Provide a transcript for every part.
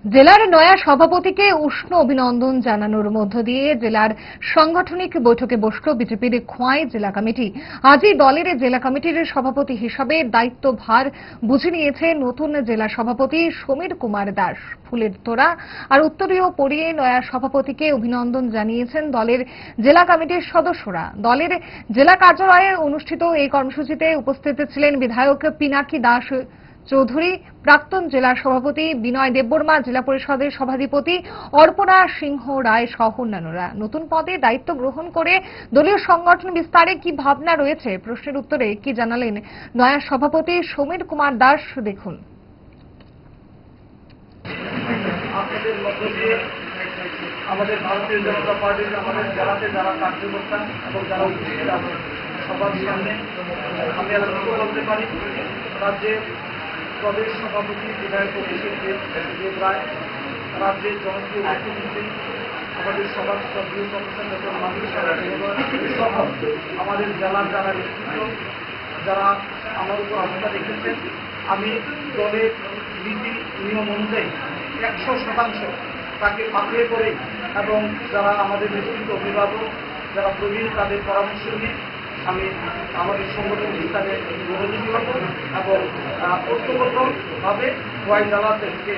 জেলার নয়া সভাপতিকে উষ্ণ অভিনন্দন জানানোর মধ্য দিয়ে জেলার সাংগঠনিক বৈঠকে বসল বিজেপির খোয়াই জেলা কমিটি। আজই দলের জেলা কমিটির সভাপতি হিসাবে দায়িত্বভার বুঝে নিয়েছে নতুন জেলা সভাপতি সমীর কুমার দাস। ফুলের তোড়া আর উত্তরীয় পরিয়ে নয়া সভাপতিকে অভিনন্দন জানিয়েছেন দলের জেলা কমিটির সদস্যরা। দলের জেলা কার্যালয়ে অনুষ্ঠিত এই কর্মসূচিতে উপস্থিত ছিলেন বিধায়ক পিনাকি দাস চৌধুরী, প্রাক্তন জেলা সভাপতি বিনয় দেববর্মা, জেলা পরিষদের সভাধিপতি অর্পণা সিংহ রায় সহ অন্যান্যরা। নতুন পদে দায়িত্ব গ্রহণ করে দলীয় সংগঠন বিস্তারে কি ভাবনা রয়েছে, প্রশ্নের উত্তরে কি জানালেন নয়া সভাপতি সমীর কুমার দাস, দেখুন। আমাদের ভারতীয় জনতা পার্টির আমাদের জেলাতে যারা কার্যকর্তা এবং যারা উপস্থিত আছে সবার সামনে আমি এতটুকু বলতে পারি, রাজ্যের প্রদেশ সভাপতি বিধায়ক অভিষেক দেব রায়, রাজ্যের জনপ্রিয় মুখ্যমন্ত্রী, আমাদের সবার শ্রদ্ধেয় প্রফেসর ডক্টর মাধুরী সহ আমাদের জেলার যারা নেতৃত্ব, যারা আমার উপর আস্থা রেখেছেন, আমি দলের নীতি নিয়ম অনুযায়ী 100% তাকে পাথরে করে এবং যারা আমাদের নেতৃত্ব অভিভাবক, যারা প্রবীণ, তাদের পরামর্শ নিয়ে আমি আমাদের সংগঠন বিস্তারে মনোযোগী হব এবং ঐক্যবদ্ধভাবে খোয়াই জেলা থেকে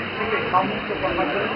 কামমুক্ত করার জন্য